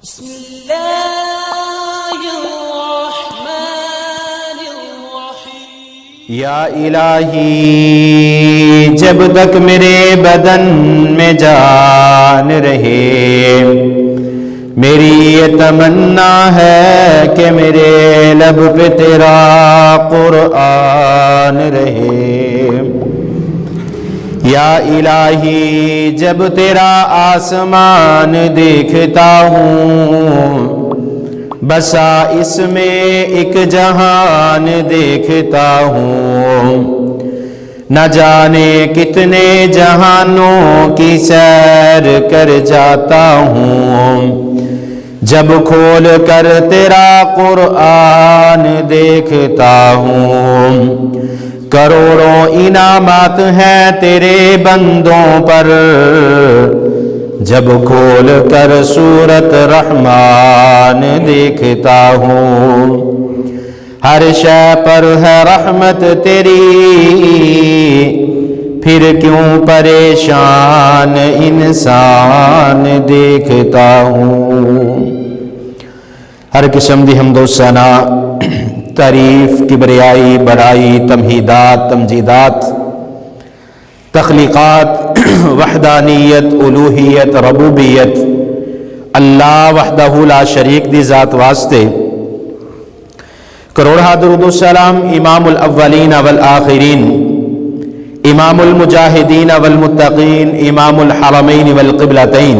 بسم اللہ الرحمن الرحیم۔ یا الہی جب تک میرے بدن میں جان رہے، میری یہ تمنا ہے کہ میرے لب پہ تیرا قرآن رہے۔ یا الہی جب تیرا آسمان دیکھتا ہوں، بسا اس میں ایک جہان دیکھتا ہوں، نہ جانے کتنے جہانوں کی سیر کر جاتا ہوں۔ جب کھول کر تیرا قرآن دیکھتا ہوں، کروڑوں انعامات ہیں تیرے بندوں پر۔ جب کھول کر سورت رحمان دیکھتا ہوں، ہر شے پر ہے رحمت تیری، پھر کیوں پریشان انسان دیکھتا ہوں۔ ہر قسم دی حمد و ثنا، تعریف، کبریائی، بڑائی، تمہیدات، تمجیدات، تخلیقات، وحدانیت، الوہیت، ربوبیت اللہ وحدہ لا شریک دی ذات واسطے کروڑہ درود و سلام امام الاولین والآخرین، امام المجاہدین والمتقین، امام الحرمین والقبلتین،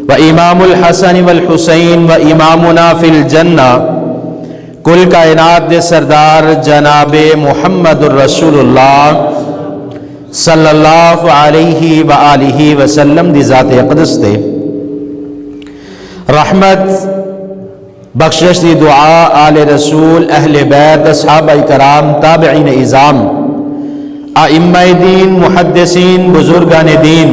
و امام الحسن والحسین، و امامنا فی الجنہ، کل کائنات دے سردار جناب محمد الرسول اللہ صلی اللہ علیہ وآلہ وسلم دی ذات اقدس تے رحمت، بخشش دی دعا آل رسول، اہل بیت، اصحابہ کرام، تابعین اعظام، ائمہ دین، محدثین، بزرگان دین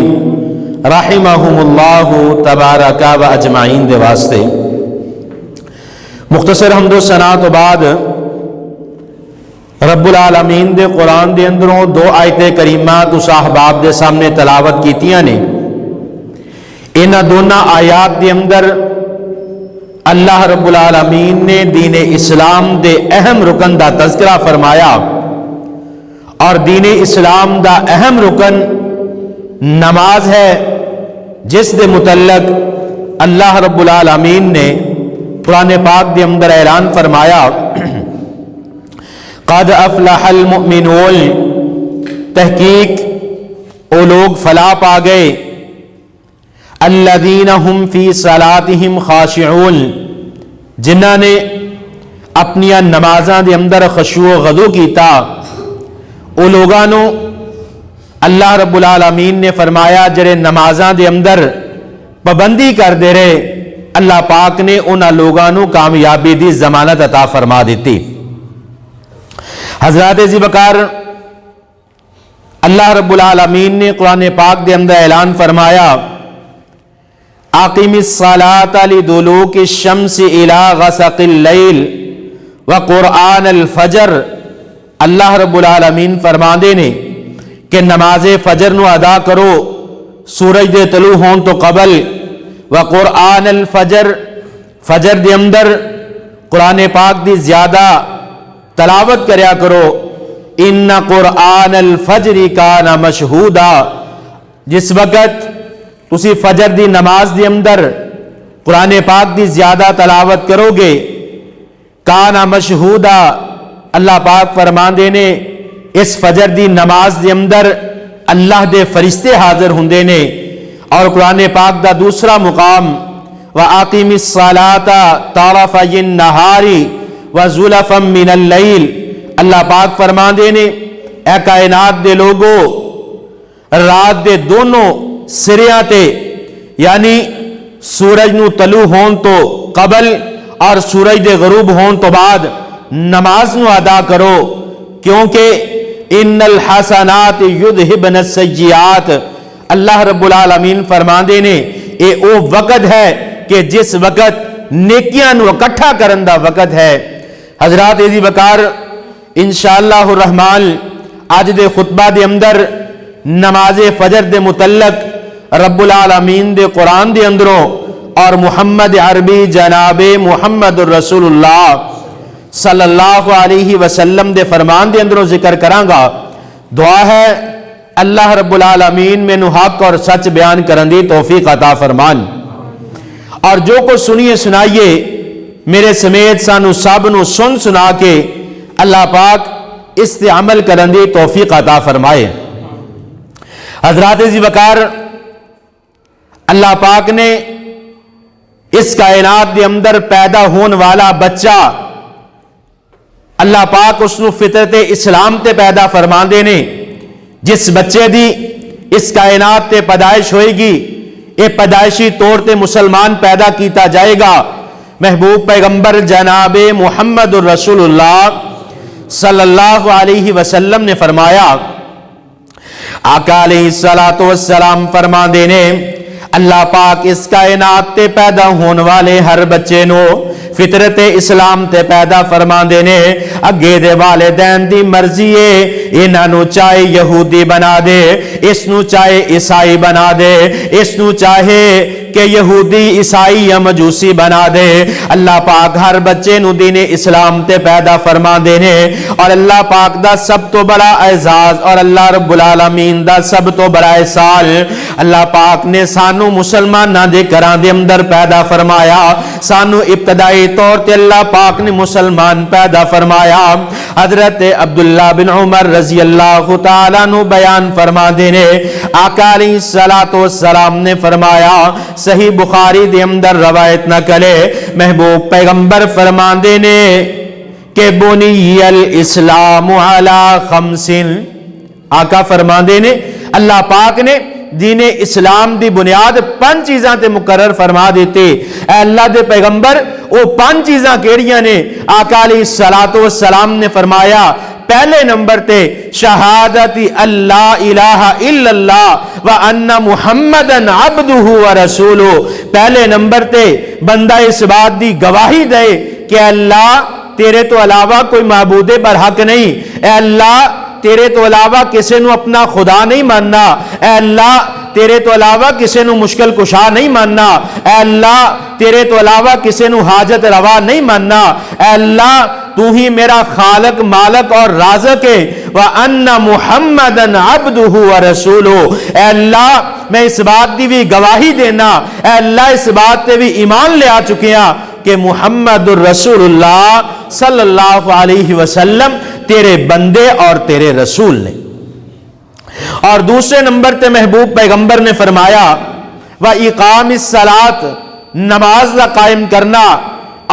رحمہم اللہ تبارک و اجمعین دے واسطے مختصر حمد و ثنا تو بعد رب العالمین دے قرآن دے اندروں دو آیتیں کریمات اس احباب دے سامنے تلاوت کیتیاں نے۔ ان دونوں آیات دے اندر اللہ رب العالمین نے دین اسلام دے اہم رکن دا تذکرہ فرمایا، اور دین اسلام دا اہم رکن نماز ہے، جس دے متعلق اللہ رب العالمین نے قرآن پاک دے اندر اعلان فرمایا، قد افلح المؤمنون، تحقیق وہ لوگ فلاح پا گئے، الذین هم فی صلاتہم خاشعون، جنہاں نے اپنی نمازاں دے اندر خشوع و خضوع کیتا، وہ لوگانوں اللہ رب العالمین نے فرمایا جڑے نمازاں دے اندر پابندی کر دے رہے، اللہ پاک نے انہاں لوگانوں کامیابی دی ضمانت عطا فرما دیتی۔ حضرات ذی وقار اللہ رب العالمین نے قرآن پاک دے اندر اعلان فرمایا، اقم الصلاۃ لدلوک الشمس الی غسق اللیل وقرآن الفجر، اللہ رب العالمین فرماندے نے کہ نماز فجر نو ادا کرو سورج دے طلوع ہون تو قبل، وقرآن الفجر، فجر دے اندر قرآن پاک دی زیادہ تلاوت کریا کرو، ان قرآن الفجر کان مشہودا، جس وقت تسی فجر دی نماز دی اندر قرآن پاک دی زیادہ تلاوت کرو گے، کان مشہودا، اللہ پاک فرماندے نے اس فجر دی نماز دی اندر اللہ دے فرشتے حاضر ہوندے نے۔ اور قرآن پاک دا دوسرا مقام، وَأَقِمِ الصَّلَاةَ طَرَفَيِ النَّهَارِ وَزُلَفًا مِّنَ اللَّيْلِ، اللہ پاک فرماندے نے اے کائنات دے لوگو، رات دے دونوں سریاں تے، یعنی سورج نو طلوع ہون تو قبل اور سورج دے غروب ہون تو بعد نماز نو ادا کرو، کیونکہ ان الحسنات یذہبن السیئات، اللہ رب العالمین فرماندے نے اے او وقت ہے کہ جس وقت نیکیاں نو اکٹھا کرن دا وقت ہے۔ حضرات ذی وقار انشاءاللہ الرحمن آج دے خطبہ دے اندر نماز فجر دے متعلق رب العالمین دے قرآن دے اندروں اور محمد عربی جناب محمد الرسول اللہ صلی اللہ علیہ وسلم دے فرمان دے اندروں ذکر کرانگا. دعا ہے اللہ رب العالمین میں نو حق اور سچ بیان کرن دی توفیق عطا فرمان. اور جو کو سنیے سنائیے میرے سمیت سانو سب نو سن سنا کے اللہ پاک اس تے عمل کرن دی توفیق عطا فرمائے. حضرات ذی وقار اللہ پاک نے اس کائنات دے اندر پیدا ہون والا بچہ اللہ پاک اس نو فطرت اسلام تے پیدا فرما دے نے. جس بچے دی اس کائنات تے پیدائش ہوئے گی یہ پیدائشی طور تے مسلمان پیدا کیتا جائے گا. محبوب پیغمبر جناب محمد الرسول اللہ صلی اللہ علیہ وسلم نے فرمایا, آقا علیہ السلام فرما دینے اللہ پاک اس کائنات تے پیدا ہون والے ہر بچے نو فطرت اسلام تے پیدا فرما دینے. اگے دے والدین دی مرضی ہے انہاں نو چاہے یہودی بنا دے, اس نو چاہے عیسائی بنا دے, اس نو چاہے کہ یہودی عیسائی یا مجوسی بنا دے, اللہ پاک ہر بچے نو دین اسلام تے پیدا فرما دینے. اور اللہ پاک دا سب تو بڑا اعزاز اور اللہ رب العالمین دا سب تو بڑا احسان, اللہ پاک نے سانو مسلماناں دے گھراں دے اندر پیدا فرمایا. سانو ابتدائی طور تے اللہ پاک نے مسلمان پیدا فرمایا. حضرت عبداللہ بن عمر رضی اللہ تعالیٰ نو بیان فرما دینے آقا علیہ السلام نے فرمایا, صحیح بخاری دے اندر روایت نہ کرے, محبوب پیغمبر فرما دینے کہ بنی الاسلام علی خمس. آقا فرما دینے اللہ پاک نے دین اسلام دی بنیاد 5 چیزاں تے مقرر فرما دیتے. اے اللہ دے پیغمبر وہ 5 چیزاں کیڑیاں نے؟ آقا علیہ السلام نے فرمایا پہلے نمبر تے شہادت اللہ الہ الا اللہ و ان محمدن عبدہ و رسولہ. پہلے نمبر تے بندہ اس بات دی گواہی دے کہ اللہ تیرے تو علاوہ کوئی معبود برحق نہیں, اے اللہ تیرے تو علاوہ کسی نو اپنا خدا نہیں ماننا, اے اللہ تیرے تو علاوہ کسی نو مشکل کشا نہیں ماننا, اے اللہ تیرے تو علاوہ کسی نو حاجت روا نہیں ماننا, اے اللہ تو ہی میرا خالق مالک اور رازق ہے. وَأَنَّ مُحَمَّدًا عَبْدُهُ وَرَسُولُهُ. اے اللہ میں اس بات دی بھی گواہی دینا, اے اللہ اس بات تے بھی ایمان لے آ چکے ہیں کہ محمد الرسول اللہ صلی اللہ علیہ وسلم تیرے بندے اور تیرے رسول نے. اور دوسرے نمبر تے محبوب پیغمبر نے فرمایا وَإِقَامِ الصَّلَاةِ, نماز کا قائم کرنا.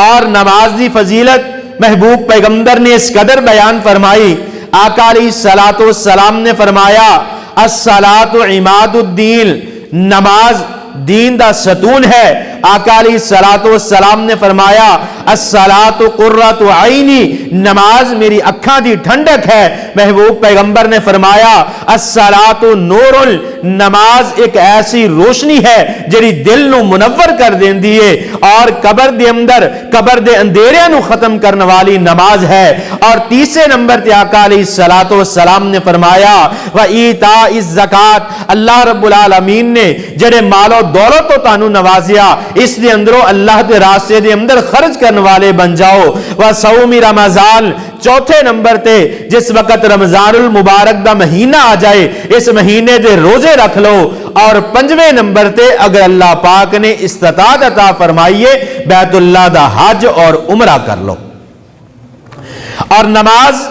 اور نماز دی فضیلت محبوب پیغمبر نے اس قدر بیان فرمائی. آقا علیہ السلام نے فرمایا الصلاۃ عماد الدین, نماز دین دا ستون ہے. آقا علیہ السلام نے فرمایا الصلاۃ قرۃ عینی, نماز میری اکھاں دی ٹھنڈک ہے. محبوب پیغمبر نے فرمایا الصلاۃ نور, نماز ایک ایسی روشنی ہے جڑی دل نو منور کر دیندی ہے اور قبر دے اندر قبر دے اندھیریاں نو ختم کرنے والی نماز ہے. اور تیسرے نمبر تے آقا علیہ السلام نے فرمایا وایتاء الزکات, اللہ رب العالمین نے جڑے مال و دولت تو تانو نوازیا اس دے اندروں اللہ دے راستے دے اندر خرچ کرنے والے بن جاؤ. وصوم رمضان, چوتھے نمبر تے جس وقت رمضان المبارک دا مہینہ آ جائے اس مہینے دے روزے رکھ لو. اور 5ویں نمبر تے اگر اللہ پاک نے استطاعت عطا فرمائیے بیت اللہ دا حج اور عمرہ کر لو. اور نماز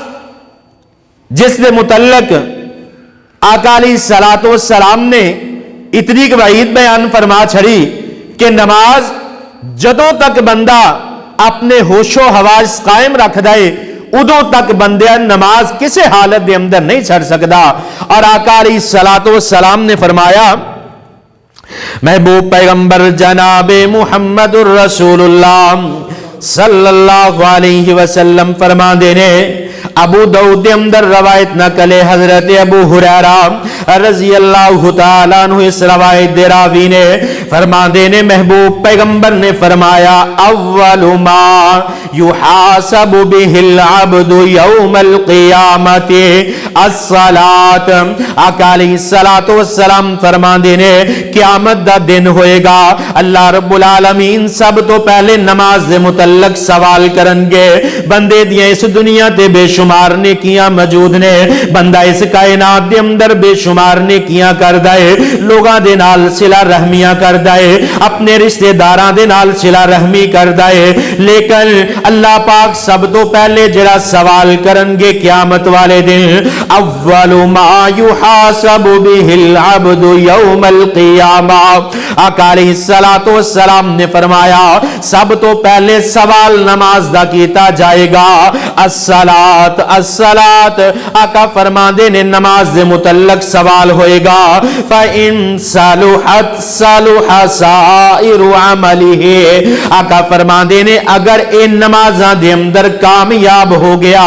جس دے متعلق آقا علیہ السلام نے اتنی وعید بیان فرما چھڑی کہ نماز جدوں تک بندہ اپنے ہوش و حواس قائم رکھ دے ادوں تک بندہ نماز کسی حالت دے اندر نہیں چھڑ سکتا. اور آقا علیہ السلام نے فرمایا محبوب پیغمبر جناب محمد الرسول اللہ صلی اللہ علیہ وسلم فرما دینے ابو داؤد دے اندر روایت نقل ہے حضرت ابو ہریرہ رضی اللہ تعالیٰ عنہ اس روایت دے راوی نے فرما دینے محبوب پیغمبر نے فرمایا اول ما یحاسب به العبد یوم القیامت الصلاۃ آقا علیہ الصلوۃ والسلام فرما دینے قیامت دا دن ہوئے گا اللہ رب العالمین سب تو پہلے نماز دے متعلق سوال کرن گے بندے دیاں اس دنیا تے بے شمار نیکیاں موجود نے بندہ اس کائنات دے اندر بے شمار نیکیاں کردا ہے لوگاں دے نال صلہ رحمیاں کردا ہے اپنے رشتہ داراں دے نال صلہ رحمی کردا ہے لیکن اللہ پاک سب تو پہلے جڑا سوال کرن گے قیامت والے دن اول ما یحاسب به العبد یوم القیامہ آقا علیہ الصلوۃ والسلام نے فرمایا سب تو پہلے سوال نماز دا کیتا جائے گا الصلاۃ الصلاۃ آقا فرما دے نے نماز دے متعلق سوال ہوئے گا فَإِن صَلُحَتْ صَلُحَ سَائِرُ عَمَلِهِ آقا فرما دے نے اگر ان نمازاں دے اندر کامیاب ہو گیا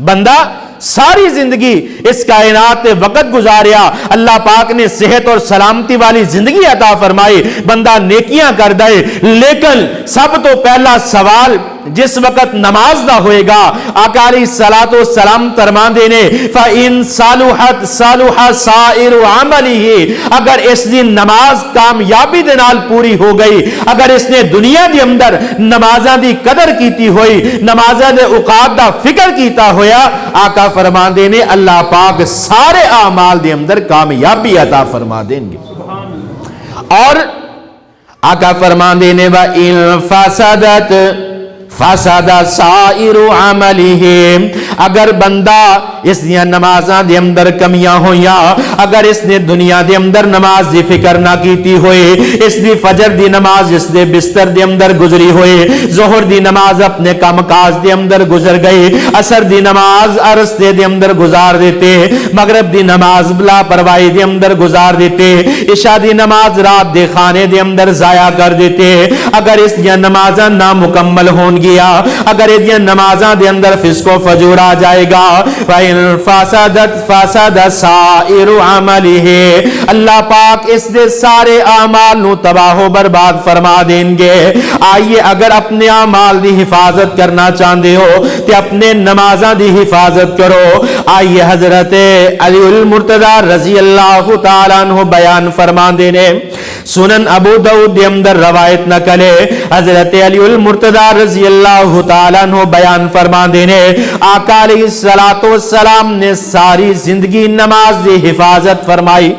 بندہ ساری زندگی اس کائنات میں وقت گزاریا اللہ پاک نے صحت اور سلامتی والی زندگی عطا فرمائی بندہ نیکیاں کر دے لیکن سب تو پہلا سوال جس وقت نماز دا ہوئے گا آقا علیہ الصلوۃ والسلام فرمان دینے فَإِن صَلُحَتْ صَلُحَ سَائِرُ عَمَلِهِ اگر اس دن نماز کامیابی دے نال پوری ہو گئی اگر اس نے دنیا دی اندر نمازاں دی قدر کیتی ہوئی نمازاں دے اوقات دا فکر کیتا ہویا آقا فرمان دینے اللہ پاک سارے اعمال دے اندر کامیابی عطا فرما دیں گے اور آقا فرمان دینے وَإِن فَسَدَتْ فساد سائر عمله اگر بندہ اس دیا نمازاں دے اندر کمیاں ہویاں اگر اس نے دنیا دے اندر نماز دی فکر نہ کیتی ہوئے اس دی فجر دی نماز اس دے بستر دے اندر گزری ہوئے ظہر دی نماز اپنے کام کاج دے اندر گزر گئی عصر دی نماز عرصے دے اندر گزار دیتے مغرب دی نماز بلا پرواہی دے اندر گزار دیتے عشاء دی نماز رات دے خانے دے اندر ضائع کر دیتے اگر اس دیا نمازاں نامکمل ہون گیا اگر یہ نمازاں دے اندر فسق و فجور آ جائے گا فَإِن فَسَدَتْ فَسَدَ سَائِرُ عَمَلِهِ اللہ پاک اس دے سارے اعمال نو تباہ و برباد فرما دیں گے آئیے اگر اپنے اعمال دی حفاظت کرنا چاہتے ہو تو اپنے نمازاں دی حفاظت کرو آئیے حضرت علی المرتضی رضی اللہ تعالیٰ عنہ بیان فرما دینے سنن ابو داؤد دے اندر روایت نقل ہے حضرت علی المرتضی رضی اللہ تعالیٰ عنہ بیان فرما دینے آقا علیہ السلام نے ساری زندگی نماز دی حفاظت فرمائی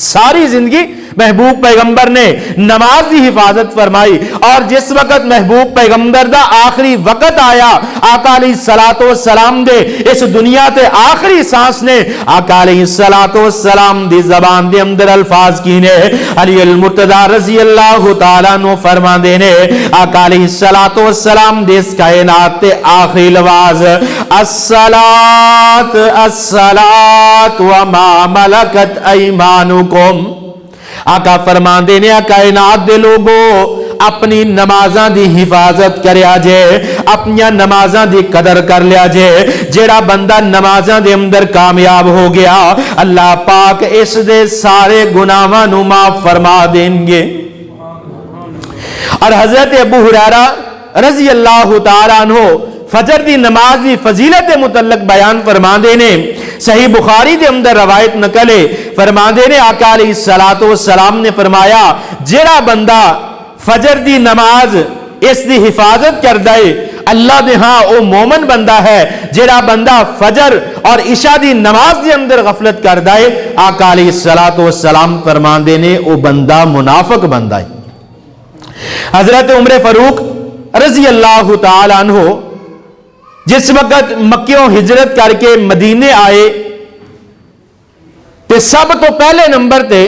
ساری زندگی محبوب پیغمبر نے نماز دی حفاظت فرمائی اور جس وقت محبوب پیغمبر دا آخری وقت آیا آقا علیہ السلام دے اس دنیا تے آخری سانس نے آقا علیہ السلام دی زبان دے اندر الفاظ کی نے علی المرتضی رضی اللہ تعالیٰ عنہ فرما دینے آقا علیہ السلام دے اس کائنات تے آخری لواز الصلاۃ الصلاۃ وما ملکت ایمانکم آقا فرمان دینے کائنات دے لوگوں اپنی نمازاں دی حفاظت کریا جے اپنی نمازاں دی قدر کر لیا جے جیڑا بندہ نمازاں دے اندر کامیاب ہو گیا اللہ پاک اس دے سارے گناہاں نو معاف فرما دیں گے اور حضرت ابو ہریرہ رضی اللہ تعالیٰ عنہ فجر دی نماز دی فضیلت متعلق بیان فرما دینے صحیح بخاری دے اندر روایت نقلے فرما دینے آقا علیہ السلام نے فرمایا جیڑا بندہ فجر دی نماز اس دی حفاظت کر دے اللہ دے ہاں او مومن بندہ ہے جیڑا بندہ فجر اور عشاء دی نماز دے اندر غفلت کر دے آقا علیہ السلام فرما دینے او بندہ منافق بندہ ہے حضرت عمر فاروق رضی اللہ تعالی عنہ جس وقت مکیوں ہجرت کر کے مدینے آئے تے سب تو پہلے نمبر تے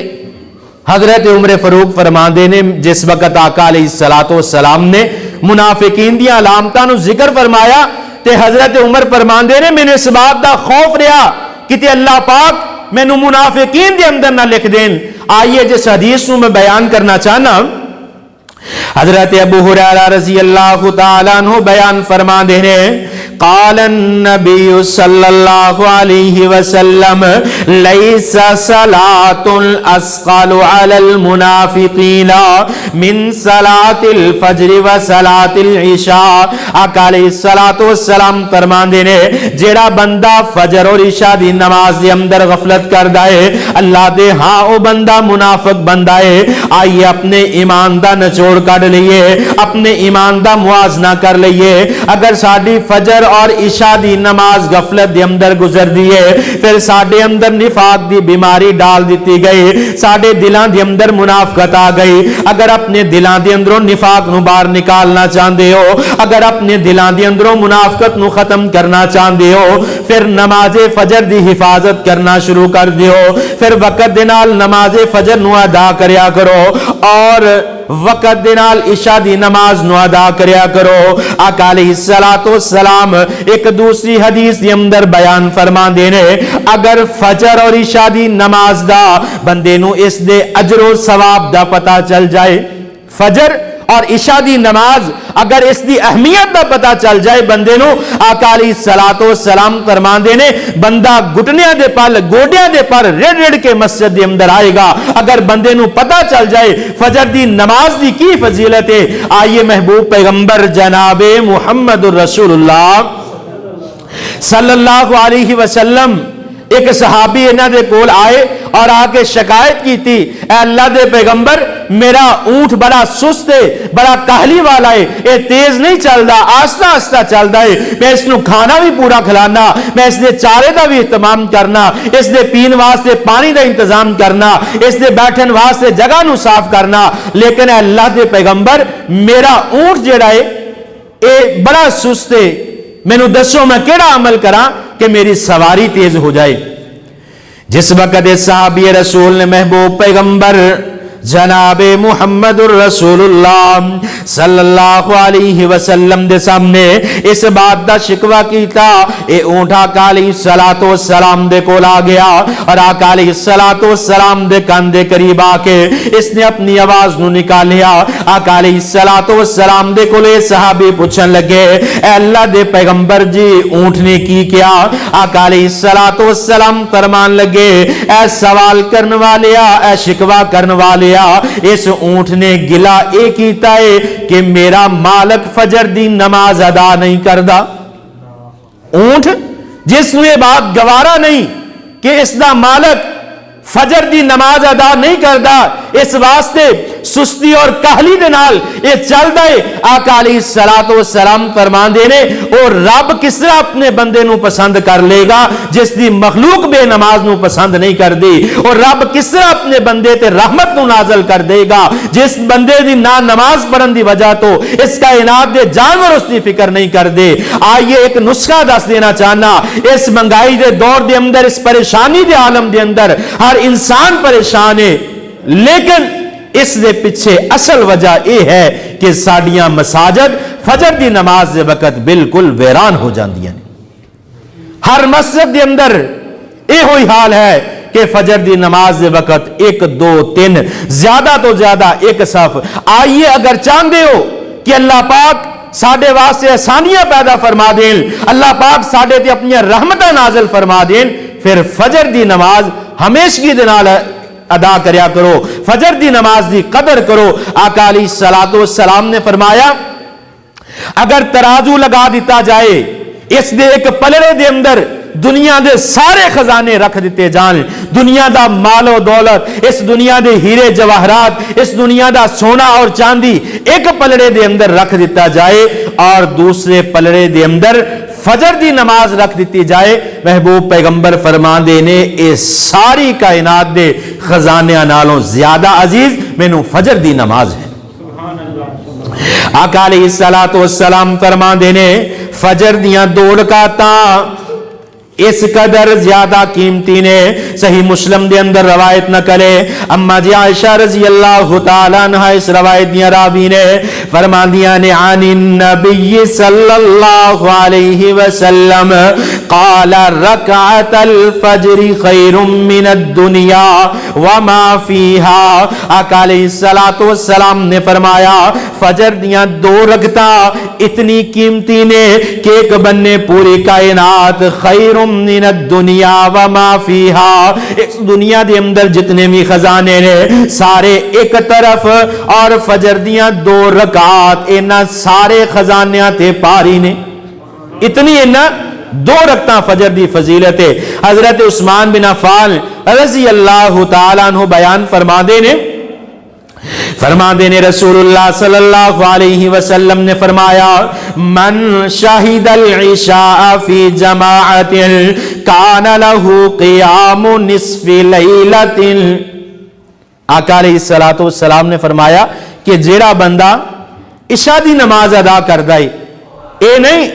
حضرت عمر فاروق فرماندے نے جس وقت آقا علیہ السلام نے منافقین دی علامتاں نو ذکر فرمایا تے حضرت عمر فرماندے نے میں نے اس بات دا خوف رہا کہ تے اللہ پاک میں نو منافقین دے اندر نہ لکھ دین آئیے جس حدیث نو میں بیان کرنا چاہنا حضرت ابو ہریرہ رضی اللہ تعالیٰ عنہ بیان فرما دینے قال النبی صلی اللہ علیہ وسلم لیس صلاۃ اثقل علی المنافقین من صلاۃ الفجر و صلاۃ العشاء. آقا علیہ الصلوۃ والسلام فرماندے نے جیڑا بندہ فجر اور عشاء دی نماز دے اندر غفلت کردا ہے اللہ دے ہاں او بندہ منافق بندہ ہے. آئیے اپنے ایمان دا نچوڑ کر لئیے, اپنے ایمان دا موازنہ کر لئیے. اگر ساڈی فجر اور عشاء دی نماز غفلت دے اندر گزر دیئے پھر ساڈے اندر نفاق دی بیماری ڈال دیتی گئی, ساڈے دلان دے اندر منافقت آ گئی. اگر اپنے دلان دے اندروں نفاق نو باہر نکالنا چاہندے ہو, اگر اپنے دلان دے اندروں منافقت نو ختم کرنا چاہندے ہو پھر نماز فجر دی حفاظت کرنا شروع کر دیو. پھر وقت دے نال نماز فجر نو ادا کریا کرو اور وقت دے نال عشاء دی نماز نو ادا کریا کرو. آقا علیہ الصلوۃ والسلام ایک دوسری حدیث دے اندر بیان فرماندے نے اگر فجر اور عشاء دی نماز دا بندے نو اس دے اجر و ثواب دا پتہ چل جائے, فجر اور عشاء دی نماز اگر اس دی اہمیت دا پتہ چل جائے بندے نو, آقا علیہ الصلوۃ والسلام فرماندے نے بندہ گھٹنیاں دے پل گوڈیاں دے پر رڑ رڑ کے مسجد دے اندر آئے گا اگر بندے نو پتہ چل جائے فجر دی نماز دی کی فضیلت ہے. آئیے محبوب پیغمبر جناب محمد رسول اللہ صلی اللہ علیہ وسلم ایک صحابی انہاں دے کول آئے اور آ کے شکایت کی تھی اے اللہ دے پیغمبر میرا اونٹ بڑا سست ہے, بڑا کاہلی والا ہے, اے تیز نہیں چلدا, آہستہ آہستہ چلدا ہے, میں اس نو کھانا بھی پورا کھلانا, میں اس دے چارے دا بھی اہتمام کرنا, اس دے پین واسطے پانی دا انتظام کرنا, اس دے بیٹھن واسطے جگہ نو صاف کرنا, لیکن اے اللہ دے پیغمبر میرا اونٹ جڑا ہے اے بڑا سست ہے, مینوں دسو میں کیڑا عمل کراں کہ میری سواری تیز ہو جائے. جس وقت صحابی رسول نے محبوب پیغمبر جناب محمد الرسول اللہ صلی اللہ علیہ وسلم دے سامنے اس بات دا شکوہ کیتا, اے اونٹ آقا علیہ الصلوۃ والسلام دے کول آ گیا اور آقا علیہ الصلوۃ والسلام دے کان دے قریب آ کے اس نے اپنی آواز نو نکالیا. آقا علیہ الصلوۃ والسلام دے کول صحابی پوچھن لگے اے اللہ دے پیغمبر جی اونٹ نے کی کیا؟ آقا علیہ الصلوۃ والسلام فرمان لگے اے سوال کرن والیا, اے شکوہ کرن والیا, اس اونٹ نے گلا اے کیتا ہے کہ میرا مالک فجر دی نماز ادا نہیں کردا. اونٹ جس نے بات گوارا نہیں کہ اس دا مالک فجر دی نماز ادا نہیں کردا, اس واسطے سستی اور کہلی دے نال اے چلدا ہے. آقا علیہ الصلوۃ والسلام فرماندے نے اور رب کس طرح اپنے بندے نو پسند کر لے گا جس دی مخلوق بے نماز نو پسند نہیں کردی, اور رب کس طرح اپنے بندے تے رحمت نو نازل کر دے گا جس بندے دی نا نماز پڑھن دی وجہ تو اس کائنات دے جانور اس دی فکر نہیں کر دے. آئیے ایک نسخہ دس دینا چاہنا, اس مہنگائی دے دور دے اندر, اس پریشانی دے عالم دے اندر ہر انسان پریشان ہے, لیکن اس دے پیچھے اصل وجہ یہ ہے کہ ساڈیاں مساجد فجر دی نماز دے وقت بالکل ویران ہو جاندیاں. ہر مسجد دے اندر یہ ہوئی حال ہے کہ فجر دی نماز دے وقت 1 2 3 زیادہ تو زیادہ ایک صف. آئیے اگر چاہندے ہو کہ اللہ پاک ساڈے واسطے آسانیاں پیدا فرما دین, اللہ پاک ساڈے تے اپنی رحمتاں نازل فرما دین, پھر فجر دی نماز ہمیشگی دے نال ادا کریا کرو, فجر دی نماز دی قدر کرو. آقا علیہ الصلوۃ والسلام نے فرمایا اگر ترازو لگا دیتا جائے اس دے ایک پلڑے دے اندر دنیا دے سارے خزانے رکھ دیتے جان, دنیا دا مال و دولت, اس دنیا دے ہیرے جواہرات, اس دنیا دا سونا اور چاندی ایک پلڑے دے اندر رکھ دیتا جائے اور دوسرے پلڑے دے اندر فجر دی نماز رکھ دیتی جائے, محبوب پیغمبر فرمان دے نے اے ساری کائنات دے خزانیاں نالوں زیادہ عزیز مینوں فجر دی نماز ہے. آقا علیہ الصلوۃ والسلام فرمان دے نے فجر دیاں 2 رکعتاں اس قدر زیادہ قیمتی نے. صحیح مسلم دے اندر روایت نقل ہے اما جی عائشہ رضی اللہ تعالی عنہ اس روایت دیا راوی نے فرما دیا نے عن النبی صلی اللہ علیہ وسلم قال رکعت الفجر خیر من الدنیا وما فیہا. آقا علیہ الصلوۃ والسلام نے فرمایا فجر دیا 2 رکعتاں اتنی قیمتی نے کہ ایک بننے پوری کائنات خیر من الدنیا وما فیہا. اس دنیا دے اندر جتنے بھی خزانے نے سارے ایک طرف اور فجر دیاں 2 رکعات انہاں سارے خزانیاں تے پاری نے. اتنی انہاں 2 رکعتاں فجر دی فضیلت ہے. حضرت عثمان بن عفان رضی اللہ تعالیٰ عنہ بیان فرما دے نے رسول اللہ صلی اللہ علیہ وسلم نے فرمایا من شاہد العشاء فی جماعت کان لہ قیام نصف لیلت. آقا علیہ الصلوۃ والسلام نے فرمایا کہ جیڑا بندہ عشاء دی نماز ادا کردا ہے اے نہیں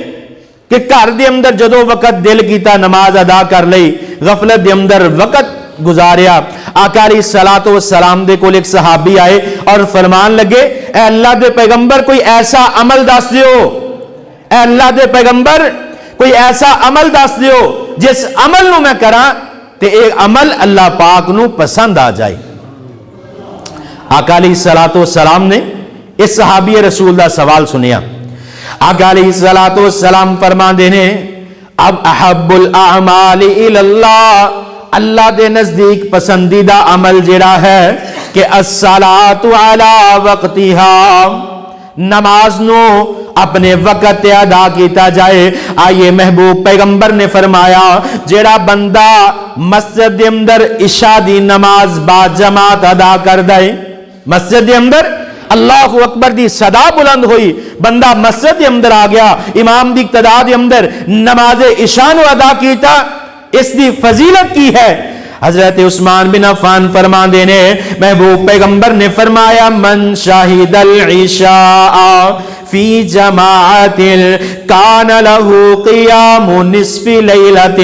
کہ گھر دے اندر جدو وقت دل کیتا نماز ادا کر لئی غفلت دے اندر وقت گزاریا. آقا علیہ الصلوۃ والسلام دے کول ایک صحابی آئے اور فرمان لگے اے اللہ دے پیغمبر کوئی ایسا عمل دس دیو, اے اللہ دے پیغمبر کوئی ایسا عمل دس دیو جس عمل نو میں کراں تے ایک عمل اللہ پاک نو پسند آ جائے. آقا علیہ الصلوۃ والسلام نے اس صحابی رسول دا سوال سنیا. آقا علیہ الصلوۃ والسلام فرماندے نے اب احب الاعمال الی اللہ, اللہ دے نزدیک پسندیدہ عمل جڑا ہے کہ الصلاۃ علی وقتها, نماز نو اپنے وقت تے ادا کیتا جائے. آئیے محبوب پیغمبر نے فرمایا جڑا بندہ مسجد دے اندر عشاء دی نماز با جماعت ادا کر دے, مسجد دے اندر اللہ اکبر دی صدا بلند ہوئی, بندہ مسجد دے اندر آ گیا, امام دی اقتداء دے اندر نماز عشاء نو ادا کیتا, اس دی فضیلت کی ہے. حضرت عثمان بن عفان فرما دینے محبوب پیغمبر نے فرمایا من شاہد العشاء فی جماعت کان لہو قیام نصف لیلت.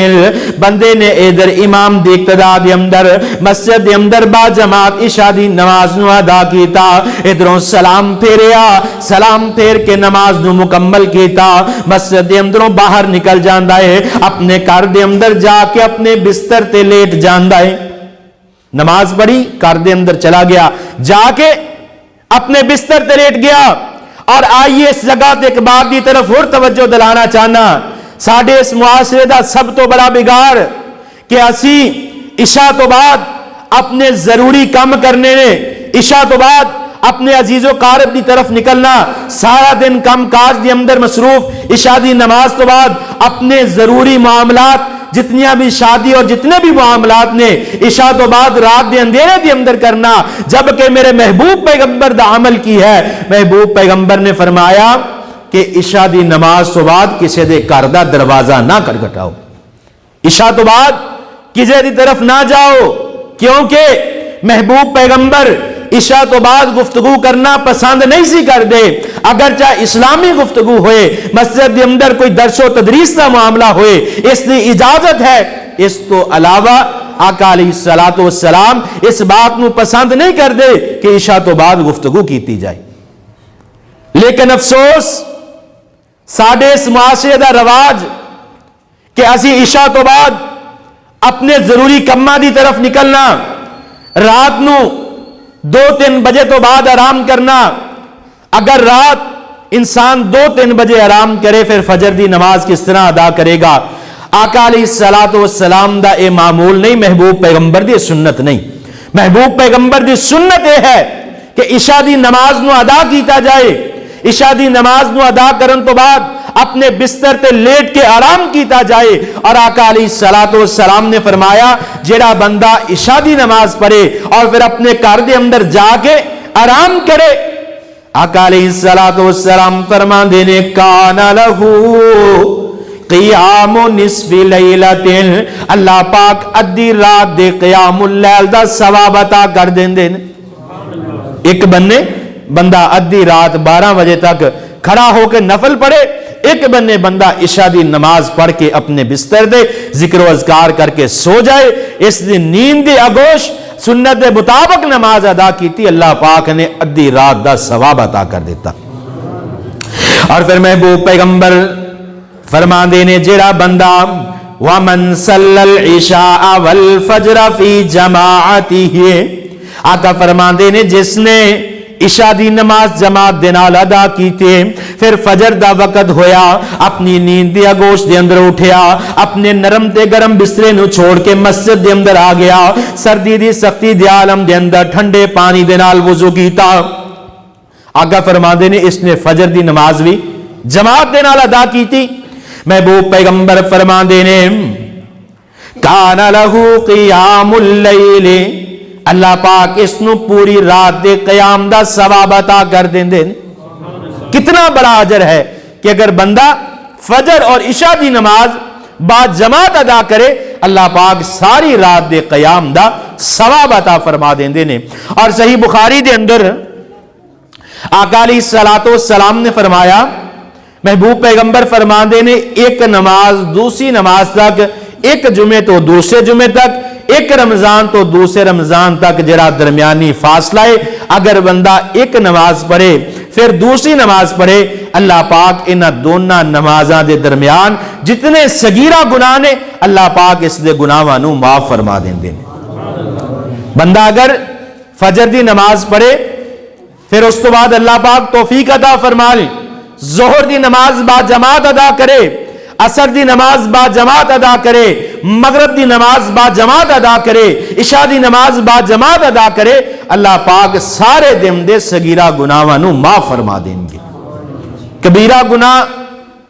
بندے نے ادھر امام دی اقتداء دے اندر مسجد دے اندر با جماعت عشاء دی نماز نو ادا کیتا, ادھروں سلام پھیریا, سلام پھیر کے نماز نو مکمل کیتا, مسجد دے اندروں باہر نکل جاندا ہے, اپنے گھر دے اندر جا کے اپنے بستر تے لیٹ جاندا ہے. نماز پڑھی, گھر دے اندر چلا گیا, جا کے اپنے بستر تے لیٹ گیا. اور آئیے اس جگہ تے ایک بات دی طرف اور توجہ دلانا چاہنا, ساڈے اس معاشرے دا سب تو بڑا بگاڑ کہ اسی عشاء تو بعد اپنے ضروری کام کرنے نے, عشاء تو بعد اپنے عزیز و قارب دی طرف نکلنا, سارا دن کام کاج دی اندر مصروف, عشاء دی نماز تو بعد اپنے ضروری معاملات جتنیاں بھی شادی اور جتنے بھی معاملات نے عشاء تو بعد رات دے اندھیرے دے اندر کرنا, جبکہ میرے محبوب پیغمبر دا عمل کی ہے. محبوب پیغمبر نے فرمایا کہ عشاء دی نماز تو بعد کسی دے گھر دا دروازہ نہ کھٹکھٹاؤ, عشاء تو بعد کسی دی طرف نہ جاؤ, کیونکہ محبوب پیغمبر عشاء تو بعد گفتگو کرنا پسند نہیں سی کر دے. اگرچہ اسلامی گفتگو ہوئے, مسجد کے اندر کوئی درس و تدریس کا معاملہ ہوئے, اس کی اجازت ہے. اس تو علاوہ آقا علیہ الصلوۃ والسلام اس بات نو پسند نہیں کر دے کہ عشاء تو بعد گفتگو کیتی جائے. لیکن افسوس ساڈے اس معاشرے دا رواج کہ اسی عشاء تو بعد اپنے ضروری کماں دی طرف نکلنا, رات نو 2-3 بجے تو بعد آرام کرنا. اگر رات انسان 2-3 بجے آرام کرے پھر فجر دی نماز کس طرح ادا کرے گا؟ آقا علیہ الصلوۃ والسلام دا اے معمول نہیں, محبوب پیغمبر دی سنت نہیں. محبوب پیغمبر دی سنت یہ ہے کہ عشاء دی نماز نو ادا کیتا جائے, عشاء دی نماز نو ادا کرن تو بعد اپنے بستر تے لیٹ کے آرام کیتا جائے. اور آقا علیہ الصلوۃ والسلام نے فرمایا جڑا بندہ عشاء دی نماز پڑھے اور پھر اپنے گھر دے اندر جا کے آرام کرے, آقا علیہ الصلوۃ والسلام فرماندے نے کان لہو قیام نصف لیلۃ, اللہ پاک ادھی رات دے قیام اللیل دا ثواب عطا کر دیندے نے. ایک بندہ ادھی رات 12 بجے تک کھڑا ہو کے نفل پڑھے, ایک بنے بندہ عشاء دی نماز پڑھ کے اپنے بستر دے ذکر و اذکار کر کے سو جائے، اس دی نیند دی آگوش سنت دے مطابق نماز ادا کیتی، اللہ پاک نے ادھی رات دا ثواب عطا کر دیتا۔ اور پھر محبوب پیغمبر فرما دینے جیڑا بندہ وَمَنْ صَلَّى الْعِشَاءَ وَالْفَجْرَ فِي جَمَاعَتِهِ، آقا فرما دینے جس نے عشاء دی نماز جماعت دے نال ادا کیتے، پھر فجر دا وقت ہویا، اپنی نیند دی آگوش دے اندر اٹھیا، اپنے نرم تے گرم بسترے نو چھوڑ کے مسجد دے اندر آ گیا، سردی دی سختی دی عالم دے اندر ٹھنڈے پانی دے نال وضو کیتا، آقا فرما دے نے اس نے فجر دی نماز بھی جماعت دے نال ادا کیتی۔ محبوب پیغمبر فرما دے نے کان لہو قیام اللیل، اللہ پاک اس نو پوری رات دے قیام دا ثواب عطا کر دیں دے۔ کتنا بڑا اجر ہے کہ اگر بندہ فجر اور عشاء دی نماز بعد جماعت ادا کرے، اللہ پاک ساری رات دے قیام دا ثواب عطا فرما دیں دے نے۔ اور صحیح بخاری دے اندر آقا علیہ الصلوۃ والسلام نے فرمایا، محبوب پیغمبر فرما دے نے ایک نماز دوسری نماز تک، ایک جمعے تو دوسرے جمعے تک، ایک رمضان تو دوسرے رمضان تک جڑا درمیانی فاصلہ ہے، اگر بندہ ایک نماز پڑھے پھر دوسری نماز پڑھے، اللہ پاک انہاں دونوں نمازاں دے درمیان جتنے صغیرہ گناہ نے اللہ پاک اس دے گناہاں نو معاف فرما دیندے نے۔ بندہ اگر فجر دی نماز پڑھے پھر اس تو بعد اللہ پاک توفیق عطا فرما لے، ظہر دی نماز با جماعت ادا کرے، عصر دی نماز با جماعت ادا کرے، مغرب دی نماز با جماعت ادا کرے، عشاء دی نماز با جماعت ادا کرے، اللہ پاک سارے دن دے صغیرہ گناہاں نو معاف فرما دیں گے۔ کبیرہ گناہ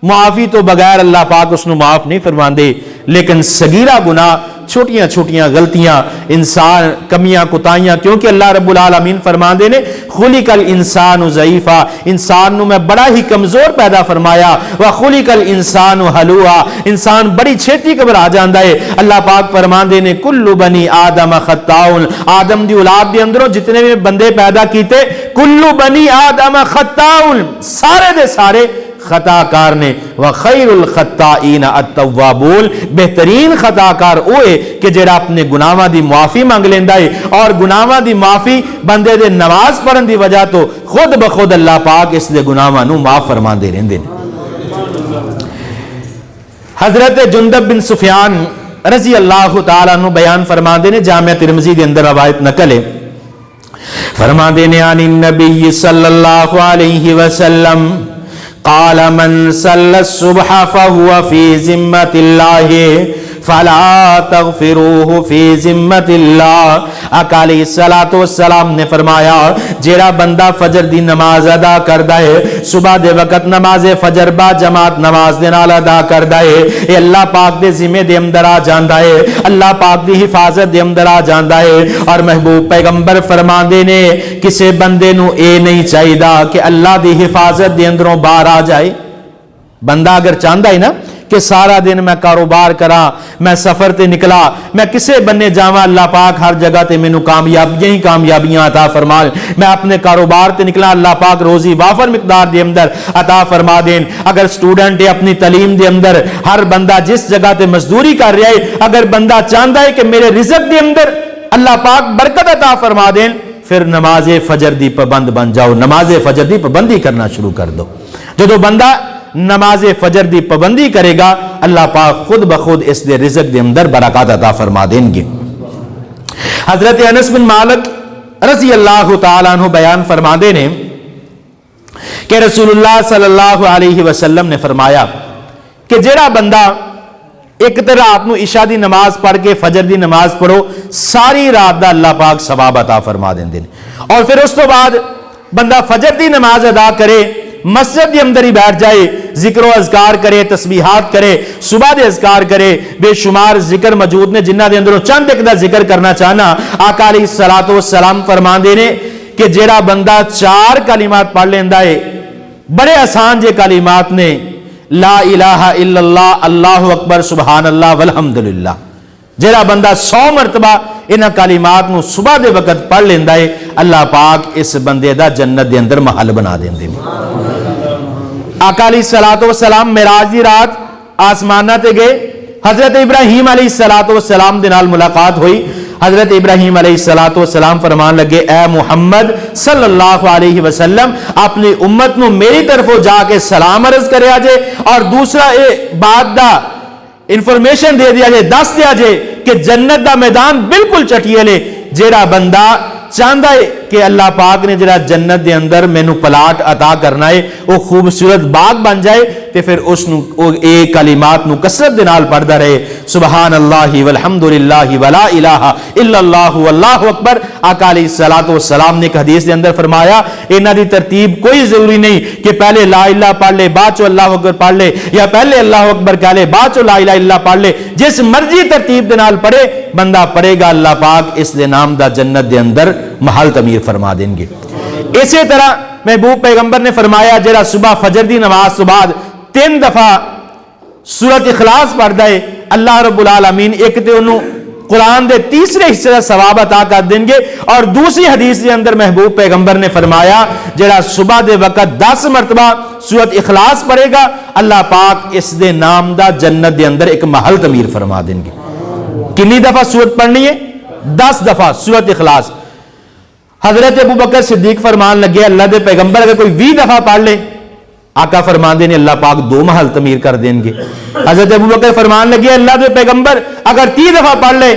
معافی تو بغیر اللہ پاک اس نو معاف نہیں فرماندے، لیکن صغیرہ گناہ چھوٹیاں چھوٹیاں غلطیاں انسان کمیاں کوتاہیاں، کیونکہ اللہ رب العالمین فرماندے نے خلق الانسان ضعیفا، انسان نو میں بڑا ہی کمزور پیدا فرمایا، وخلق الانسان ہلوعا، انسان بڑی چھیتی گھبرا جاندا ہے۔ اللہ پاک فرماندے نے کل بنی آدم خطاؤن، آدم دی اولاد دے اندروں جتنے بھی بندے پیدا کیتے، کل بنی آدم خطاؤن، سارے دے سارے خطا کار نے، وخیر الخطائین التوابون، بہترین خطا کار اوے کہ جڑا اپنے گناہاں دی معافی مانگ لیندا ہے، اور گناہاں دی معافی بندے دے نماز پڑھن دی وجہ تو خود بخود اللہ پاک اس دے گناہاں نو معاف فرما دے رہندے نے۔ حضرت جندب بن سفیان رضی اللہ تعالی عنہ بیان فرما دے نے، جامع ترمذی دے اندر روایت نقل ہے، فرما دے نے عن النبی صلی اللہ علیہ وسلم قال من صلى الصبح فهو في ذمة الله فلا تغفروه في ذمة الله، آقا علیہ الصلوۃ والسلام نے فرمایا جیڑا بندہ فجر دی نماز ادا کردا ہے، صبح دے وقت نماز فجر با جماعت نماز دے نال ادا کردا ہے، اے اللہ پاک دے ذمے دے اندر آ جاندا ہے، اللہ پاک دی حفاظت دے اندر آ جاندا ہے۔ اور محبوب پیغمبر فرماندے نے کسے بندے نو اے نہیں چاہیدا کہ اللہ دی حفاظت دے اندروں باہر آ جائے۔ بندہ اگر چاہندا ہے نا کہ سارا دن میں کاروبار کراں، میں سفر تے نکلا، میں کسے بننے جاواں، اللہ پاک ہر جگہ تے مینوں کامیابیاں ہی کامیابیاں عطا فرما، میں اپنے کاروبار تے نکلا، اللہ پاک روزی وافر مقدار دے اندر عطا فرما دین۔ اگر سٹوڈنٹ ہے اپنی تعلیم دے اندر، ہر بندہ جس جگہ تے مزدوری کر رہا ہے، اگر بندہ چاہندا ہے کہ میرے رزق دے اندر اللہ پاک برکت عطا فرما دین، پھر نماز فجر دی پابند بن جاؤ، نماز فجر دی پابندی کرنا شروع کر دو۔ جدو بندہ نماز فجر دی پابندی کرے گا، اللہ پاک خود بخود اس دے رزق دے اندر برکات عطا فرما دیں گے۔ حضرت انس بن مالک رضی اللہ تعالیٰ عنہ بیان فرما دے نے کہ رسول اللہ صلی اللہ علیہ وسلم نے فرمایا کہ جڑا بندہ ایک رات نو عشاء دی نماز پڑھ کے فجر دی نماز پڑھو، ساری رات دا اللہ پاک ثواب عطا فرما دیں۔ اور پھر اس تو بعد بندہ فجر دی نماز ادا کرے، مسجد کے اندر ہی بیٹھ جائے، ذکر و اذکار کرے، تسبیحات کرے، صبح دے اذکار کرے، بے شمار ذکر موجود نے جنہ دے اندروں چند ایک دا ذکر کرنا چاہنا۔ آقا علیہ الصلوۃ والسلام فرماندے نے کہ جیڑا بندہ 4 کلمات پڑھ لیندا ہے، بڑے آسان جے کلمات نے، لا الہ الا اللہ، اللہ اکبر، سبحان اللہ والحمدللہ، جیڑا بندہ 100 مرتبہ انہاں کلمات نو صبح دے وقت پڑھ لیندا ہے، اللہ پاک اس بندے دا جنت دے اندر محل بنا دیندے نے۔ آقا علیہ الصلوۃ والسلام معراج دی رات آسماناں تے گئے, حضرت ابراہیم علیہ الصلوۃ والسلام دے نال ملاقات ہوئی. حضرت ابراہیم علیہ الصلوۃ والسلام فرمان لگے, اے محمد صلی اللہ علیہ وسلم اپنی امت نو میری طرفوں جا کے سلام عرض کریا جے, اور دوسرا اے بات دا انفارمیشن دے دیا جے, دس دیا جے کہ جنت دا میدان بالکل چٹیے لے. جیڑا بندہ چاہتا ہے کہ اللہ پاک نے جڑا جنت دے اندر مینوں پلاٹ عطا کرنا ہے وہ خوبصورت باغ بن جائے, تے پھر اس نو ایک کلمات نو کثرت دے نال پڑھدا رہے, سبحان اللہ والحمدللہ ولا الہ الا اللہ واللہ اکبر. آقا علیہ الصلوۃ والسلام نے ایک حدیث دے اندر فرمایا انہاں دی ترتیب کوئی ضروری نہیں کہ پہلے لا الہ پڑھ لے بعد چ اللہ اکبر پڑھ لے, یا پہلے اللہ اکبر کہہ لے بعد چ لا الہ الا پڑھ لے. جس مرضی ترتیب دے نال پڑھے بندہ پڑھے گا, اللہ پاک اس دے نام دا جنت دے اندر محل تعمیر فرما دیں گے. اسی طرح محبوب پیغمبر نے فرمایا جڑا صبح فجر دی نماز تو بعد 3 دفعہ سورۃ اخلاص پڑھدا ہے, اللہ رب العالمین ایک تے انہوں قرآن دے تیسرے حصے کا ثواب عطا کر دیں گے, اور دوسری حدیث کے اندر محبوب پیغمبر نے فرمایا جڑا صبح دے وقت 10 مرتبہ سورۃ اخلاص پڑھے گا اللہ پاک اس دے نام دا جنت دے اندر ایک محل تعمیر فرما دیں گے. کنی دفعہ سورت پڑھنی ہے؟ 10 دفعہ سورۃ اخلاص. حضرت ابو بکر صدیق فرمان لگے اللہ دے پیغمبر اگر کوئی 20 دفعہ پڑھ لے, آقا فرمان دے نے اللہ پاک 2 محل تعمیر کر دیں گے. حضرت ابو بکر فرمان لگے اللہ دے پیغمبر اگر 30 دفعہ پڑھ لے,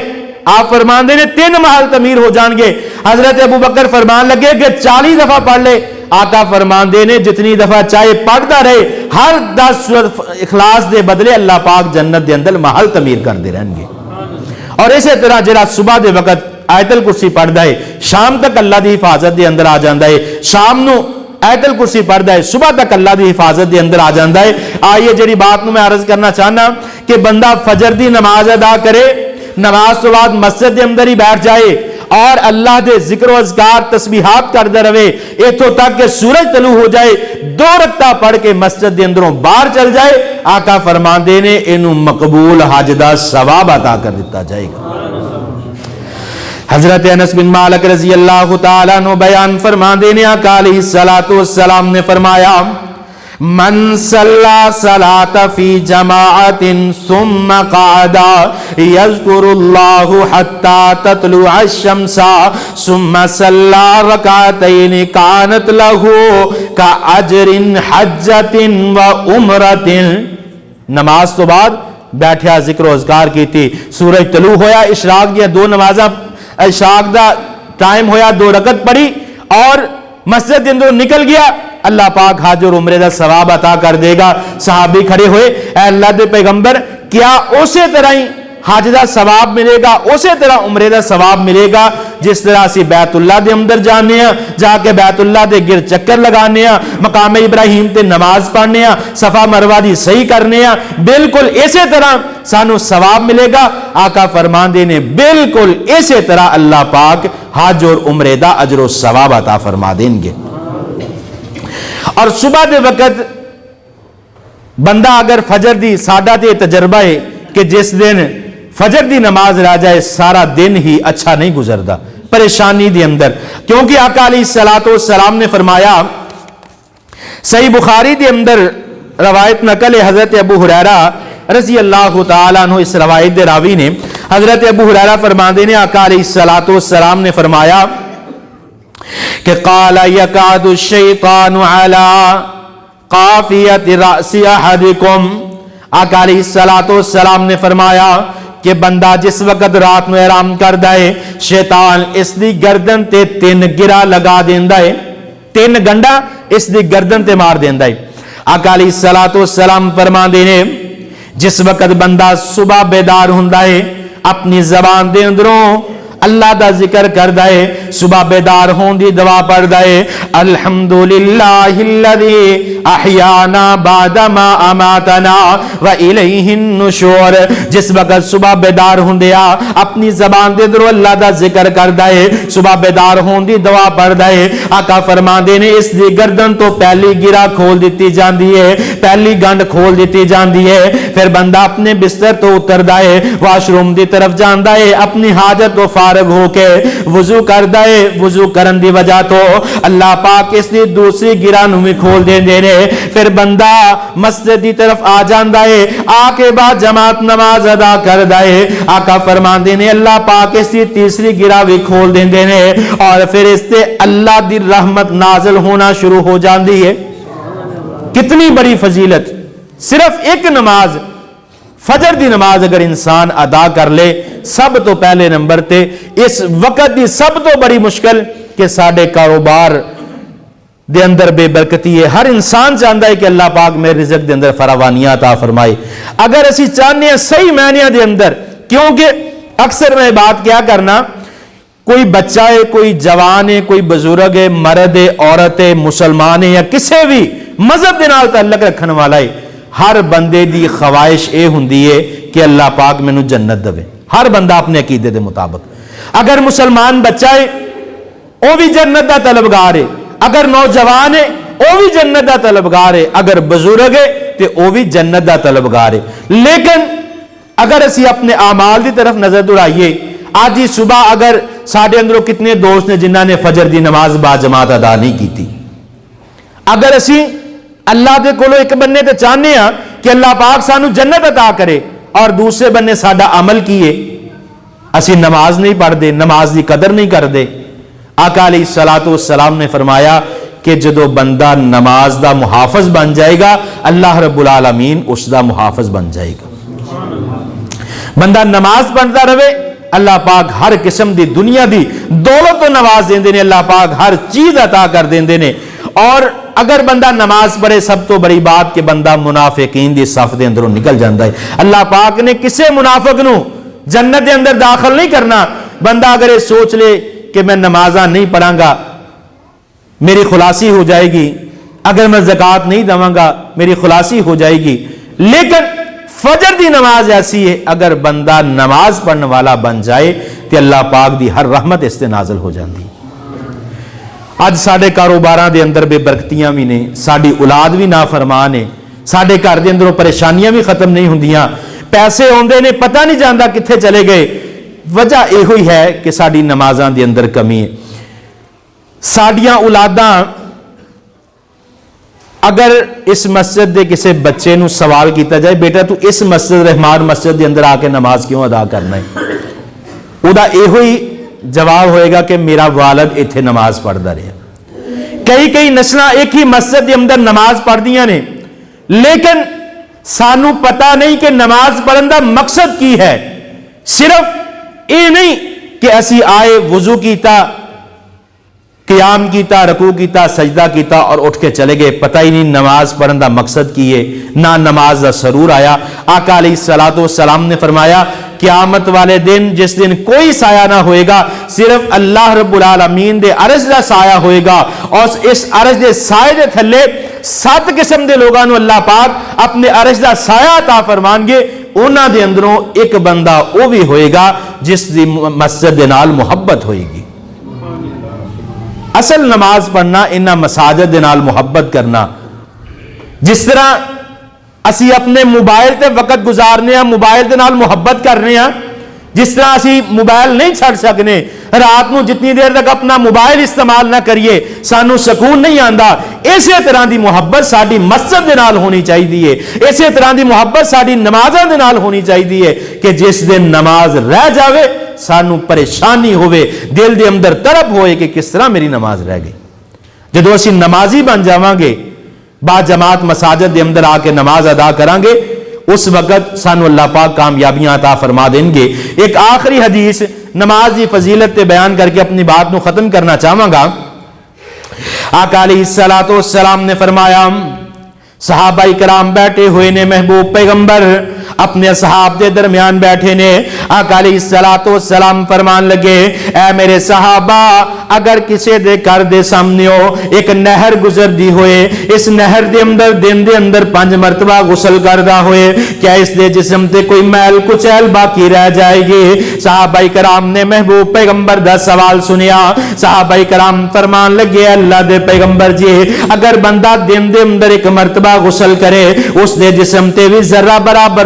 آپ فرمان دے نے 3 محل تعمیر ہو جان گے. حضرت ابو بکر فرمان لگے کہ 40 دفعہ پڑھ لے, آقا فرمان دے نے جتنی دفعہ چاہے پڑھتا رہے ہر 10 سورۃ اخلاص دے بدلے اللہ پاک جنت دے اندر محل تعمیر کر دے رہیں گے. اور اسی طرح جڑا صبح دے وقت آیت الکرسی پڑھدا ہے شام تک اللہ دی حفاظت دے اندر آ جاندا ہے, شام نو آیت الکرسی پڑھدا ہے صبح تک اللہ دی حفاظت دے اندر آ جاندا ہے. آئیے جڑی بات نو میں عرض کرنا چاہنا کہ بندہ فجر دی نماز ادا کرے, نماز تو بعد مسجد دے اندر ہی بیٹھ جائے اور اللہ دے ذکر و اذکار تسبیحات کردا رہے ایتھوں تک کہ سورج طلوع ہو جائے, 2 رکعتاں پڑھ کے مسجد دے اندروں باہر چل جائے, آقا فرماندے نے اینوں مقبول حج دا ثواب عطا کر دتا جائے گا. حضرت انس بن مالک رضی اللہ تعالیٰ عنہ بیان فرماندے نے آقا علیہ الصلوۃ والسلام نے فرمایا من صلی صلاۃ فی جماعت ثم قعد یذکر اللہ حتی تطلع الشمس ثم صلی رکعتین کانت لہ کاجر حجۃ وعمرۃ. نماز تو بعد بیٹھیا ذکر و اذکار کیتی, سورج طلوع ہویا, اشراق دیا 2 نمازاں اشراق دا ٹائم ہویا, 2 رکعت پڑھی اور مسجد دے اندر نکل گیا, اللہ پاک حج اور عمرے دا ثواب عطا کر دے گا. صحابی کھڑے ہوئے, اے اللہ دے پیغمبر کیا اسی طرح ہی حج دا ثواب ملے گا, اسی طرح عمرے دا ثواب ملے گا جس طرح اسی بیت اللہ دے اندر جانے ہیں, جا کے بیت اللہ دے گر چکر لگانے ہیں, مقام ابراہیم تے نماز پڑھنے ہیں, صفا مروہ دی صحیح کرنے ہیں, بالکل اسی طرح سانو ثواب ملے گا. آقا فرماندے نے بالکل اسی طرح اللہ پاک حج اور عمرے دا اجر و ثواب عطا فرما دیں گے. اور صبح دے وقت بندہ اگر فجر دی ساڈا تے تجربہ ہے کہ جس دن فجر دی نماز رہ جائے سارا دن ہی اچھا نہیں گزردا, پریشانی دی اندر, کیونکہ آقا علیہ الصلوۃ والسلام نے فرمایا صحیح بخاری دی اندر روایت نقل ہے حضرت ابو ہریرہ رضی اللہ تعالیٰ عنہ, اس روایت دے راوی نے حضرت ابو ہریرہ فرماندے نے آقا علیہ الصلوۃ والسلام نے فرمایا کہ قال یکاد الشیطان علی قافیۃ رأس احدکم. آقا علیہ الصلوۃ والسلام نے فرمایا کہ بندہ جس وقت رات میں آرام کردا ہے شیطان اس دی گردن تے 3 گرا لگا دیندا ہے, 3 گنڈا اس دی گردن تے مار دیندا ہے. آقا علیہ الصلوۃ والسلام فرماندے نے جس وقت بندہ صبح بیدار ہوندا ہے اپنی زبان دے اندروں اللہ دا ذکر کردا ہے, صبح بیدار ہون دی دعا پڑھدا ہے الحمدللہ الذی احیانا بعد ما اماتنا والیہ النشور. جس وقت صبح بیدار ہوندیا اپنی زبان دے اندروں اللہ دا ذکر کردا ہے, صبح بیدار ہون دی دعا پڑھدا ہے, آقا فرماندے نے اس دی گردن تو پہلی گرا کھول دیتی جاندی ہے, پہلی گنڈ کھول دیتی جاندی ہے. پھر بندہ اپنے بستر تو اتردا ہے, واش روم دی طرف جاندا ہے, اپنی حاجت تو فارغ ہو کے وضو کردا ہے, وضو کرن دی وجہ تو اللہ پاک اس دی دوسری گرا نو بھی کھول دیندے نے. پھر بندہ مسجد دی طرف آ جاندا ہے، آ کے بعد جماعت نماز ادا کردا ہے۔ آقا فرماندے نے اللہ پاک اس دی تیسری گرا بھی کھول دیندے نے اور پھر اس تے اللہ دی رحمت نازل ہونا شروع ہو جاندی ہے۔ کتنی بڑی فضیلت! صرف ایک نماز، فجر دی نماز اگر انسان ادا کر لے، سب تو پہلے نمبر تے اس وقت دی سب تو بڑی مشکل کہ ساڈے کاروبار دے اندر بے برکتی ہے۔ ہر انسان چاہتا ہے کہ اللہ پاک میرے رزق دے اندر فراوانیاں عطا فرمائے۔ اگر اسی چاہنے ہیں صحیح معنیاں دے اندر، کیونکہ اکثر میں بات کیا کرنا، کوئی بچہ ہے، کوئی جوان ہے، کوئی بزرگ ہے، مرد ہے، عورت ہے، مسلمان ہے یا کسی بھی مذہب دے نال تعلق رکھن والا ہے، ہر بندے دی خواہش اے ہوندی ہے کہ اللہ پاک مینوں جنت دے۔ ہر بندہ اپنے عقیدے دے مطابق، اگر مسلمان بچہ ہے وہ بھی جنت دا طلبگار ہے، اگر نوجوان ہے وہ بھی جنت دا طلبگار ہے، اگر بزرگ ہے تو وہ بھی جنت دا طلبگار ہے۔ لیکن اگر اسی اپنے اعمال دی طرف نظر دوڑائیے، آج ہی صبح اگر ساڈے اندروں کتنے دوست نے جنہاں نے فجر دی نماز با جماعت ادا نہیں کیتی، اگر اسی اللہ دے کولو ایک بننے تے چاہنے ہاں کہ اللہ پاک سانو جنت عطا کرے اور دوسرے بننے ساڈا عمل کیے، اسی نماز نہیں پڑھ دے، نماز دی قدر نہیں کر دے۔ آقا علیہ الصلوۃ والسلام نے فرمایا کہ جدو بندہ نماز دا محافظ بن جائے گا، اللہ رب العالمین اس دا محافظ بن جائے گا۔ بندہ نماز پڑھتا رہے، اللہ پاک ہر قسم دی دنیا دی دولت و نواز دیندے نے، اللہ پاک ہر چیز عطا کر دیندے نے۔ اور اگر بندہ نماز پڑھے، سب تو بڑی بات کہ بندہ منافقین دی صف دے اندروں نکل جاندا ہے۔ اللہ پاک نے کسے منافق نو جنت دے اندر داخل نہیں کرنا۔ بندہ اگر یہ سوچ لے کہ میں نمازاں نہیں پڑھاں گا میری خلاصی ہو جائے گی، اگر میں زکوٰۃ نہیں دواں گا میری خلاصی ہو جائے گی، لیکن فجر دی نماز ایسی ہے اگر بندہ نماز پڑھنے والا بن جائے تو اللہ پاک دی ہر رحمت اس تے نازل ہو جاندی۔ اج ساڈے کاروباراں دے اندر بے برکتیاں بھی نے، ساڈی اولاد بھی نافرمان ہے، ساڈے گھر دے اندروں پریشانیاں بھی ختم نہیں ہوندیاں، پیسے ہوندے نے پتہ نہیں جاندا کتھے چلے گئے۔ وجہ یہ ہوئی ہے کہ ساڈی نمازاں دے اندر کمی ہے۔ ساڈیاں اولاداں اگر اس مسجد دے کسی بچے نو سوال کیتا جائے بیٹا تو اس مسجد رحمان مسجد دے اندر آ کے نماز کیوں ادا کرنا ہے، او دا یہ ہوئی جواب ہوئے گا کہ میرا والد ایتھے نماز پڑھدا رہا۔ کئی نسلاں ایک ہی مسجد دے اندر نماز پڑھدیاں نے، لیکن سانو پتہ نہیں کہ نماز پڑھن دا مقصد کی ہے۔ صرف یہ نہیں کہ اسی آئے وضو کیتا، قیام کیتا، رکوع کیتا، سجدہ کیتا اور اٹھ کے چلے گئے، پتہ ہی نہیں نماز پڑھن دا مقصد کی ہے، نہ نماز دا سرور آیا۔ آقا علیہ الصلوۃ والسلام نے فرمایا قیامت والے دن جس دن کوئی سایہ نہ ہوئے گا، صرف اللہ رب العالمین دے عرش دا سایہ ہوئے گا، اور اس عرش دے سائے دے تھلے 7 قسم دے لوگاں نو اللہ پاک اپنے عرش دا سایہ عطا فرمان گے۔ انہاں دے اندروں ایک بندہ وہ بھی ہوئے گا جس دی مسجد دے نال محبت ہوئے گی۔ اصل نماز پڑھنا انہاں مساجد دے نال محبت کرنا، جس طرح اسی اپنے موبائل تے وقت گزارنے ہیں، موبائل دے نال محبت کرنے ہیں، جس طرح اسی موبائل نہیں چھڑ سکنے، رات نو جتنی دیر تک اپنا موبائل استعمال نہ کریے سانو سکون نہیں آندا، اسی طرح دی محبت ساڈی مسجد دے نال ہونی چاہیے، اسی طرح دی محبت ساڈی نمازاں دے نال ہونی چاہیے کہ جس دن نماز رہ جاوے سانو پریشانی ہوئے، دل دے اندر تڑپ ہوئے کہ کس طرح میری نماز رہ گئی۔ جدو اسی نمازی بن جاواں گے، با جماعت مساجد دے اندر آ کے نماز ادا کران گے، اس وقت سانو اللہ پاک کامیابیاں عطا فرما دیں گے۔ ایک آخری حدیث نماز کی فضیلت تے بیان کر کے اپنی بات نو ختم کرنا چاہواں گا۔ آقا علیہ الصلوۃ والسلام نے فرمایا صحابہ کرام بیٹھے ہوئے نے، محبوب پیغمبر اپنے صحاب دے درمیان بیٹھے نے، آقا علیہ الصلوۃ والسلام فرمان لگے اے میرے صحابہ اگر کسی دے گھر دے سامنے ایک نہر گزر دی ہوئے، اس نہر دے اندر دن دے اندر 5 مرتبہ غسل کردا ہوئے، کیا اس دے جسم تے کوئی میل کچیل باقی رہ جائے گی؟ صحابہ کرام نے محبوب پیغمبر دا سوال سنیا، صحابہ کرام فرمان لگے اللہ دے پیغمبر جی اگر بندہ دن دے اندر 1 مرتبہ غسل کرے اس دے جسم تے بھی ذرہ برابر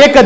1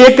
1